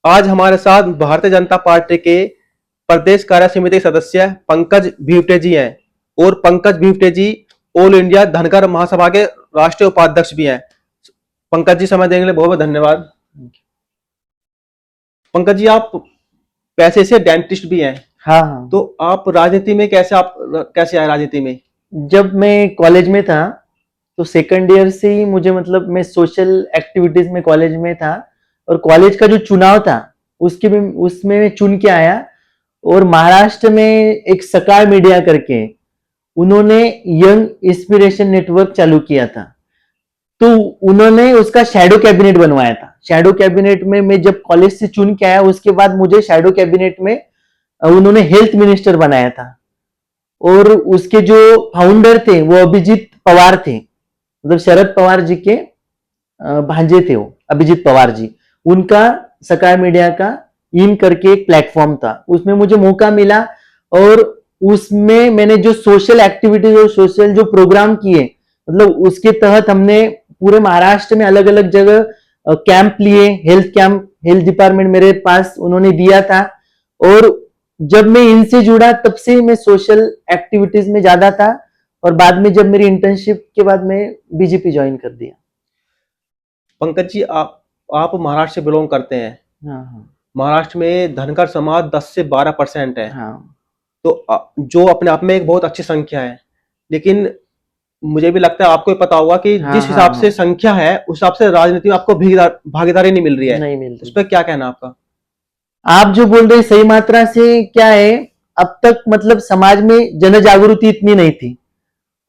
आज हमारे साथ भारतीय जनता पार्टी के प्रदेश कार्य समिति के सदस्य पंकज भीवटे जी हैं और पंकज भीवटे जी ऑल इंडिया धनगर महासभा के राष्ट्रीय उपाध्यक्ष भी हैं। पंकज जी समय देने के लिए बहुत बहुत धन्यवाद। पंकज जी, आप पैसे से डेंटिस्ट भी हैं, हाँ हाँ। तो आप राजनीति में कैसे आए राजनीति में? जब मैं कॉलेज में था तो सेकंड ईयर से ही मुझे मतलब मैं सोशल एक्टिविटीज में कॉलेज में था और कॉलेज का जो चुनाव था उसमें मैं चुन के आया। और महाराष्ट्र में एक सकाळ मीडिया करके उन्होंने यंग इंस्पिरेशन नेटवर्क चालू किया था, तो उन्होंने उसका शैडो कैबिनेट बनवाया था। शैडो कैबिनेट में मैं जब कॉलेज से चुन के आया उसके बाद मुझे शैडो कैबिनेट में उन्होंने हेल्थ मिनिस्टर बनाया था। और उसके जो फाउंडर थे वो अभिजीत पवार थे, मतलब शरद पवार जी के भांजे थे वो अभिजीत पवार जी। उनका सकाळ मीडिया का इन करके एक प्लेटफॉर्म था, उसमें मुझे मौका मिला और उसमें मैंने जो सोशल एक्टिविटीज और सोशल जो प्रोग्राम किए, मतलब उसके तहत हमने पूरे महाराष्ट्र में अलग अलग जगह कैंप लिए, हेल्थ कैंप, हेल्थ डिपार्टमेंट मेरे पास उन्होंने दिया था। और जब मैं इनसे जुड़ा तब से मैं सोशल एक्टिविटीज में ज्यादा था और बाद में जब मेरी इंटर्नशिप के बाद मैं बीजेपी ज्वाइन कर दिया। पंकज जी, आप महाराष्ट्र से बिलोंग करते हैं। हाँ हाँ महाराष्ट्र में धनगर समाज 10 से 12% है, हाँ तो जो अपने आप में एक बहुत अच्छी संख्या है। लेकिन मुझे भी लगता है आपको भी पता होगा कि हाँ जिस हाँ हिसाब से हाँ। संख्या है उस हिसाब से राजनीति में आपको भागीदारी नहीं मिल रही है। नहीं उस मिलती। पर क्या कहना आपका? आप जो बोल रहे सही मात्रा से क्या है, अब तक मतलब समाज में जन जागृति इतनी नहीं थी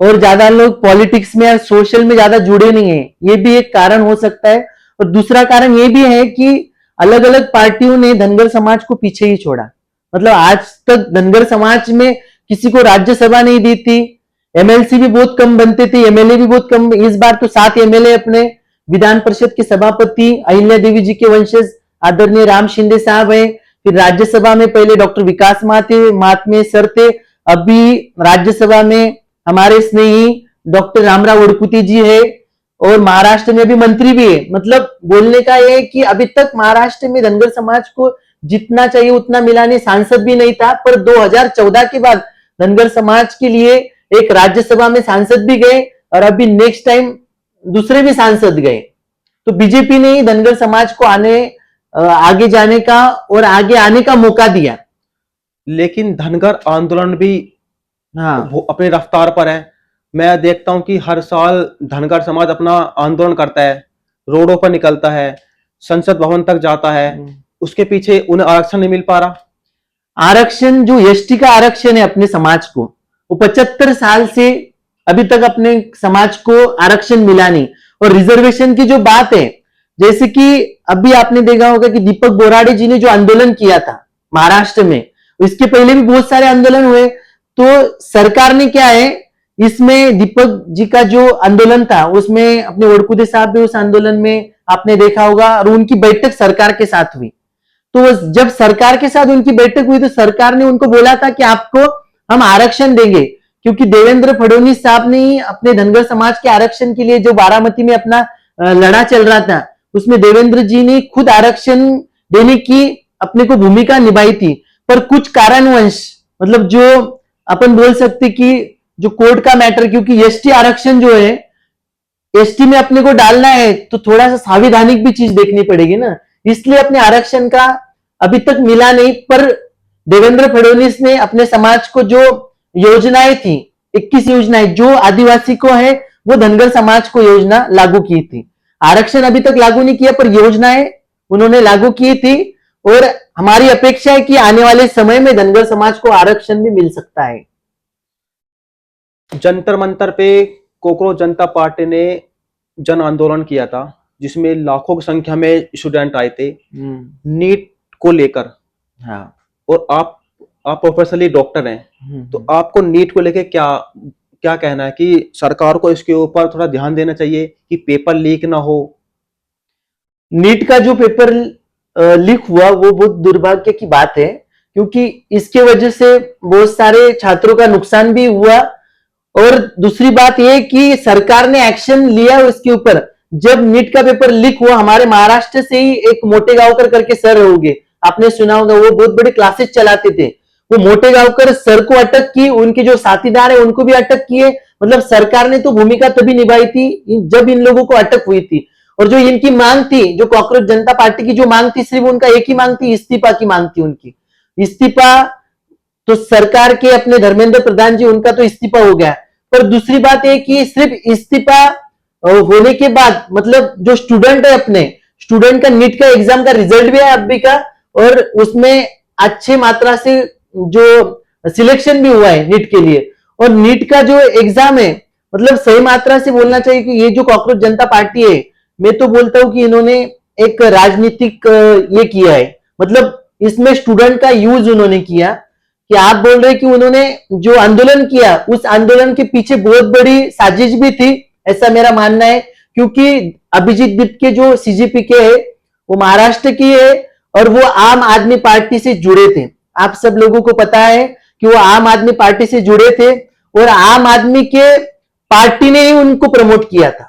और ज्यादा लोग पॉलिटिक्स में या सोशल में ज्यादा जुड़े नहीं है, ये भी एक कारण हो सकता है। और दूसरा कारण ये भी है कि अलग अलग पार्टियों ने धनगर समाज को पीछे ही छोड़ा। मतलब आज तक धनगर समाज में किसी को राज्यसभा नहीं दी थी, एमएलसी भी बहुत कम बनते थे, एमएलए भी बहुत कम। इस बार तो 7 एमएलए अपने विधान परिषद के सभापति अहिल्या देवी जी के वंशज आदरणीय राम शिंदे साहब है। फिर राज्यसभा में पहले डॉक्टर विकास महात्मे सर थे, अभी राज्यसभा में हमारे स्नेही डॉक्टर रामराव वड़कुती जी है और महाराष्ट्र में अभी मंत्री भी है। मतलब बोलने का ये है कि अभी तक महाराष्ट्र में धनगर समाज को जितना चाहिए उतना मिला नहीं। सांसद भी नहीं था, पर 2014 के बाद धनगर समाज के लिए एक राज्यसभा में सांसद भी गए और अभी नेक्स्ट टाइम दूसरे भी सांसद गए। तो बीजेपी ने ही धनगर समाज को आगे जाने का और आगे आने का मौका दिया। लेकिन धनगर आंदोलन भी हाँ अपनी रफ्तार पर है। मैं देखता हूं कि हर साल धनगर समाज अपना आंदोलन करता है, रोडों पर निकलता है, संसद भवन तक जाता है। उसके पीछे उन्हें आरक्षण नहीं मिल पा रहा। आरक्षण जो एसटी का आरक्षण है अपने समाज को, वो 75 साल से अभी तक अपने समाज को आरक्षण मिला नहीं। और रिजर्वेशन की जो बात है, जैसे कि अभी आपने देखा होगा कि दीपक बोराडे जी ने जो आंदोलन किया था महाराष्ट्र में, इसके पहले भी बहुत सारे आंदोलन हुए। तो सरकार ने क्या है, इसमें दीपक जी का जो आंदोलन था उसमें अपने वड़कुते साहब भी उस आंदोलन में आपने देखा होगा और उनकी बैठक सरकार के साथ हुई। तो जब सरकार के साथ उनकी बैठक हुई तो सरकार ने उनको बोला था कि आपको हम आरक्षण देंगे, क्योंकि देवेंद्र फडणवीस साहब ने ही अपने धनगर समाज के आरक्षण के लिए जो बारामती में अपना लड़ा चल रहा था उसमें देवेंद्र जी ने खुद आरक्षण देने की अपने को भूमिका निभाई थी। पर कुछ कारणवश, मतलब जो अपन बोल सकते कि जो कोर्ट का मैटर, क्योंकि एसटी आरक्षण जो है एसटी में अपने को डालना है तो थोड़ा सा संवैधानिक भी चीज देखनी पड़ेगी ना, इसलिए अपने आरक्षण का अभी तक मिला नहीं। पर देवेंद्र फडणवीस ने अपने समाज को जो योजनाएं थी, 21 योजनाएं जो आदिवासी को है वो धनगर समाज को योजना लागू की थी। आरक्षण अभी तक लागू नहीं किया पर योजनाएं उन्होंने लागू की थी और हमारी अपेक्षा है कि आने वाले समय में धनगर समाज को आरक्षण भी मिल सकता है। जंतर मंतर पे कोकरोच जनता पार्टी ने जन आंदोलन किया था जिसमें लाखों की संख्या में स्टूडेंट आए थे नीट को लेकर। हाँ। और आप प्रोफेशनली डॉक्टर हैं, तो आपको नीट को लेकर क्या क्या कहना है कि सरकार को इसके ऊपर थोड़ा ध्यान देना चाहिए कि पेपर लीक ना हो? नीट का जो पेपर लीक हुआ वो बहुत दुर्भाग्य की बात है, क्योंकि इसके वजह से बहुत सारे छात्रों का नुकसान भी हुआ। और दूसरी बात यह कि सरकार ने एक्शन लिया उसके ऊपर, जब नीट का पेपर लीक हुआ, हमारे महाराष्ट्र से ही एक मोटे गांवकर करके सर होंगे, आपने सुना होगा, वो बहुत बड़े क्लासेस चलाते थे। वो मोटे गांवकर सर को अटक की, उनके जो साथीदार है उनको भी अटक किए। मतलब सरकार ने तो भूमिका तभी निभाई थी जब इन लोगों को अटक हुई थी। और जो इनकी मांग थी, जो कॉकरोच जनता पार्टी की जो मांग थी, सिर्फ उनका एक ही मांग थी, इस्तीफा की मांग थी उनकी। इस्तीफा तो सरकार के अपने धर्मेंद्र प्रधान जी, उनका तो इस्तीफा हो गया। पर दूसरी बात है कि सिर्फ इस्तीफा होने के बाद, मतलब जो स्टूडेंट है, अपने स्टूडेंट का नीट का एग्जाम का रिजल्ट भी है अभी का, और उसमें अच्छे मात्रा से जो सिलेक्शन भी हुआ है नीट के लिए। और नीट का जो एग्जाम है, मतलब सही मात्रा से बोलना चाहिए कि ये जो कॉकरोच जनता पार्टी है, मैं तो बोलता हूं कि इन्होंने एक राजनीतिक ये किया है। मतलब इसमें स्टूडेंट का यूज उन्होंने किया, कि आप बोल रहे कि उन्होंने जो आंदोलन किया, उस आंदोलन के पीछे बहुत बड़ी साजिश भी थी, ऐसा मेरा मानना है। क्योंकि अभिजीत दीपके जो सीजीपी के है, वो महाराष्ट्र की है, और वो आम आदमी पार्टी से जुड़े थे। आप सब लोगों को पता है कि वो आम आदमी पार्टी से जुड़े थे, और आम आदमी के पार्टी ने ही उनको प्रमोट किया था।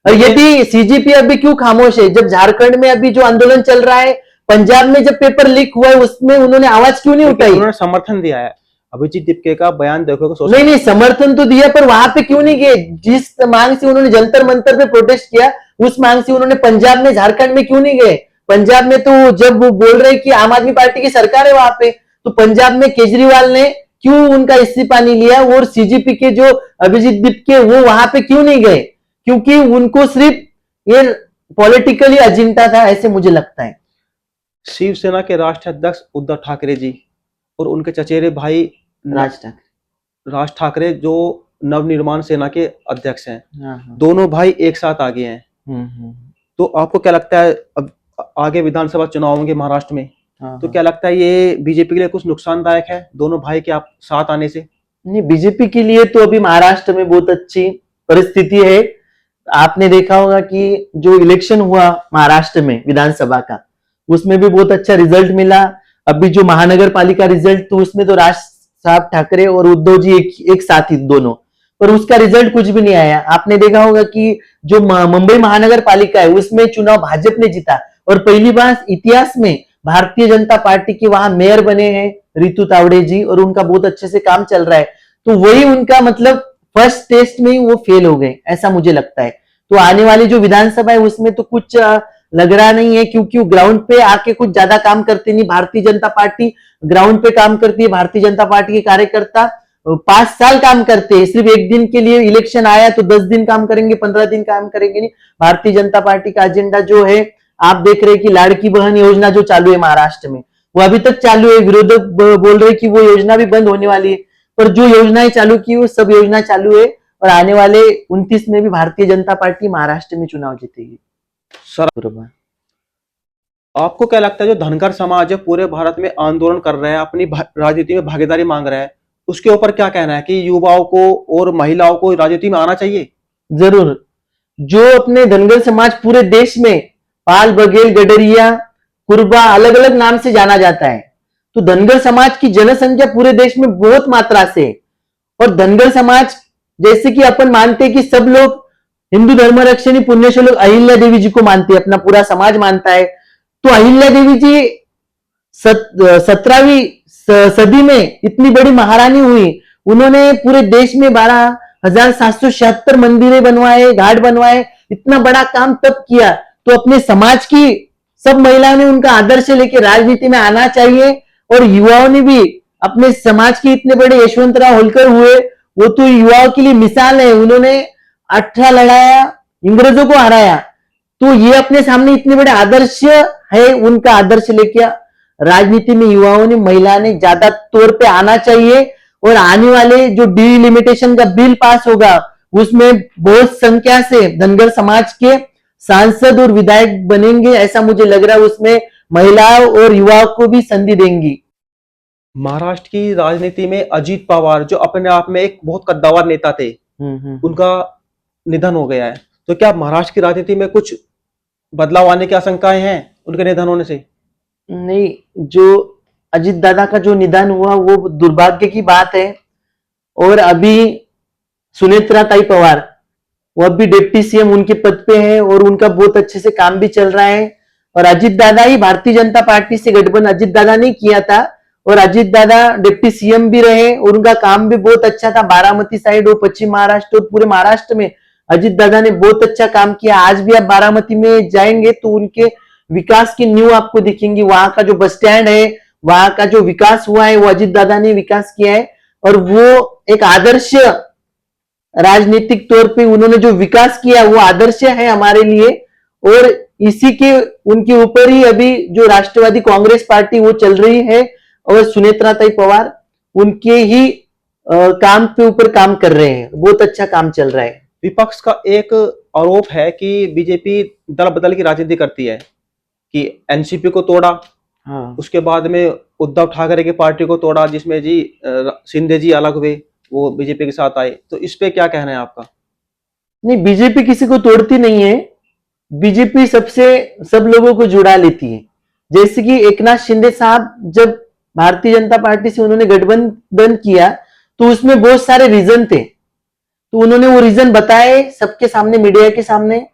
और यदि सीजीपी अभी क्यों खामोश है, जब झारखंड में अभी जो आंदोलन चल रहा है, पंजाब में जब पेपर लीक हुआ है, उसमें उन्होंने आवाज क्यों नहीं उठाई? उन्होंने समर्थन दिया है, अभिजीत दीपके का बयान देखो। नहीं नहीं, समर्थन तो दिया, पर वहां पे क्यों नहीं गए? जिस मांग से उन्होंने जंतर मंतर पे प्रोटेस्ट किया, उस मांग से उन्होंने पंजाब में, झारखंड में क्यों नहीं गए? पंजाब में तो जब वो बोल रहे कि आम आदमी पार्टी की सरकार है वहां पे, तो पंजाब में केजरीवाल ने क्यों उनका इस्तीफा नहीं लिया? और सीजीपी के जो अभिजीत दीपके, वो वहां पे क्यों नहीं गए? क्योंकि उनको सिर्फ ये पॉलिटिकली एजेंडा था, ऐसे मुझे लगता है। शिवसेना के राष्ट्रीय अध्यक्ष उद्धव ठाकरे जी और उनके चचेरे भाई राज ठाकरे जो नवनिर्माण सेना के अध्यक्ष हैं, दोनों भाई एक साथ आ गए हैं। तो आपको क्या लगता है, अब आगे विधानसभा चुनाव होंगे महाराष्ट्र में, तो क्या लगता है ये बीजेपी के लिए कुछ नुकसानदायक है, दोनों भाई के आप साथ आने से? नहीं, बीजेपी के लिए तो अभी महाराष्ट्र में बहुत अच्छी परिस्थिति है। आपने देखा होगा कि जो इलेक्शन हुआ महाराष्ट्र में विधानसभा का, उसमें भी बहुत अच्छा रिजल्ट मिला। अभी जो महानगर पालिका रिजल्ट, तो उसमें तो राज साहब ठाकरे और उद्धव जी एक साथ ही दोनों, पर उसका रिजल्ट कुछ भी नहीं आया। आपने देखा होगा कि जो मुंबई महानगर पालिका है, उसमें चुनाव भाजपा ने जीता, और पहली बार इतिहास में भारतीय जनता पार्टी के वहां मेयर बने हैं रितु तावड़े जी, और उनका बहुत अच्छे से काम चल रहा है। तो वही उनका मतलब फर्स्ट टेस्ट में ही वो फेल हो गए, ऐसा मुझे लगता है। तो आने वाली जो विधानसभा है, उसमें तो कुछ लग रहा नहीं है, क्योंकि ग्राउंड पे आके कुछ ज्यादा काम करते नहीं। भारतीय जनता पार्टी ग्राउंड पे काम करती है, भारतीय जनता पार्टी के कार्यकर्ता 5 साल काम करते हैं। सिर्फ एक दिन के लिए इलेक्शन आया तो 10 दिन काम करेंगे, 15 दिन काम करेंगे नहीं। भारतीय जनता पार्टी का एजेंडा जो है, आप देख रहे हैं कि लाड़की बहन योजना जो चालू है महाराष्ट्र में, वो अभी तक चालू है। विरोधक बोल रहे कि वो योजना भी बंद होने वाली है, पर जो योजनाएं चालू की, वो सब योजना चालू है। और आने वाले 29 में भी भारतीय जनता पार्टी महाराष्ट्र में चुनाव जीतेगी। सर, आपको क्या लगता है जो धनगर समाज है पूरे भारत में आंदोलन कर रहा है, अपनी राजनीति में भागीदारी मांग रहा है, उसके ऊपर क्या कहना है कि युवाओं को और महिलाओं को राजनीति में आना चाहिए? जरूर। जो अपने धनगर समाज पूरे देश में पाल, बघेल, गडरिया, कुरबा अलग अलग नाम से जाना जाता है, तो धनगर समाज की जनसंख्या पूरे देश में बहुत मात्रा से। और धनगर समाज, जैसे कि अपन मानते हैं कि सब लोग हिंदू धर्म रक्षिणी पुण्यश्लोक अहिल्या देवी जी को मानते हैं, अपना पूरा समाज मानता है। तो अहिल्या देवी जी 17वीं सदी में इतनी बड़ी महारानी हुई, उन्होंने पूरे देश में 12,776 मंदिरें बनवाए, घाट बनवाए, इतना बड़ा काम तब किया। तो अपने समाज की सब महिलाओं ने उनका आदर्श लेके राजनीति में आना चाहिए। और युवाओं ने भी अपने समाज के इतने बड़े यशवंतराव होलकर हुए, वो तो युवाओं के लिए मिसाल है। उन्होंने 18 लड़ाया, अंग्रेजों को हराया। तो ये अपने सामने इतने बड़े आदर्श है, उनका आदर्श लेके राजनीति में युवाओं ने, महिला ने ज्यादा तौर पे आना चाहिए। और आने वाले जो डिलिमिटेशन का बिल पास होगा, उसमें बहुत संख्या से धनगर समाज के सांसद और विधायक बनेंगे, ऐसा मुझे लग रहा है। उसमें महिलाओं और युवाओं को भी संधि देंगी। महाराष्ट्र की राजनीति में अजीत पवार जो अपने आप में एक बहुत कद्दावर नेता थे, उनका निधन हो गया है, तो क्या महाराष्ट्र की राजनीति में कुछ बदलाव आने की आशंकाएं हैं उनके निधन होने से? नहीं, जो अजीत दादा का जो निधन हुआ वो दुर्भाग्य की बात है। और अभी सुनेत्रा ताई पवार वो अभी डिप्टी सीएम उनके पद पे है और उनका बहुत अच्छे से काम भी चल रहा है। और अजित दादा ही भारतीय जनता पार्टी से गठबंधन अजित दादा ने किया था और अजित दादा डिप्टी सीएम भी रहे और उनका काम भी बहुत अच्छा था। बारामती साइड और पश्चिम महाराष्ट्र और पूरे महाराष्ट्र में अजित दादा ने बहुत अच्छा काम किया। आज भी आप बारामती में जाएंगे तो उनके विकास की नींव आपको दिखेंगी। वहां का जो बस स्टैंड है, वहां का जो विकास हुआ है वो अजित दादा ने विकास किया है और वो एक आदर्श राजनीतिक तौर पे उन्होंने जो विकास किया वो आदर्श है हमारे लिए। और इसी के उनके ऊपर ही अभी जो राष्ट्रवादी कांग्रेस पार्टी वो चल रही है और सुनेत्राताई पवार उनके ही काम पे ऊपर काम कर रहे हैं। बहुत अच्छा काम चल रहा है। विपक्ष का एक आरोप है कि बीजेपी दल बदल की राजनीति करती है, कि एनसीपी को तोड़ा, हाँ, उसके बाद में उद्धव ठाकरे की पार्टी को तोड़ा जिसमें जी शिंदे जी अलग हुए, वो बीजेपी के साथ आए। तो इस पे क्या कहना है आपका? नहीं, बीजेपी किसी को तोड़ती नहीं है। बीजेपी सबसे सब लोगों को जुड़ा लेती है। जैसे कि एकनाथ शिंदे साहब जब भारतीय जनता पार्टी से उन्होंने गठबंधन किया तो उसमें बहुत सारे रीजन थे, तो उन्होंने वो रीजन बताए सबके सामने, मीडिया के सामने।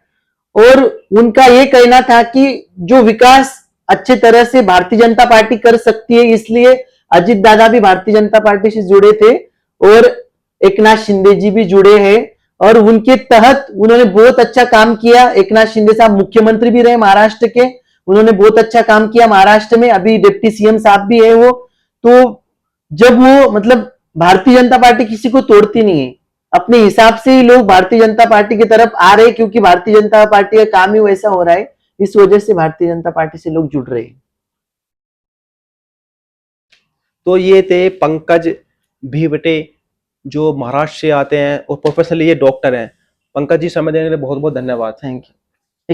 और उनका ये कहना था कि जो विकास अच्छे तरह से भारतीय जनता पार्टी कर सकती है, इसलिए अजित दादा भी भारतीय जनता पार्टी से जुड़े थे और एकनाथ शिंदे जी भी जुड़े हैं और उनके तहत उन्होंने बहुत अच्छा काम किया। एकनाथ शिंदे साहब मुख्यमंत्री भी रहे महाराष्ट्र के, उन्होंने बहुत अच्छा काम किया महाराष्ट्र में। अभी डिप्टी सीएम साहब भी है वो। तो जब वो मतलब भारतीय जनता पार्टी किसी को तोड़ती नहीं है, अपने हिसाब से ही लोग भारतीय जनता पार्टी की तरफ आ रहे हैं क्योंकि भारतीय जनता पार्टी का काम ही वैसा हो रहा है। इस वजह से भारतीय जनता पार्टी से लोग जुड़ रहे हैं। तो ये थे पंकज भीवटे, जो महाराष्ट्र से आते हैं और प्रोफेशनली ये डॉक्टर हैं। पंकज जी, समय देने के लिए बहुत बहुत धन्यवाद। Thank you.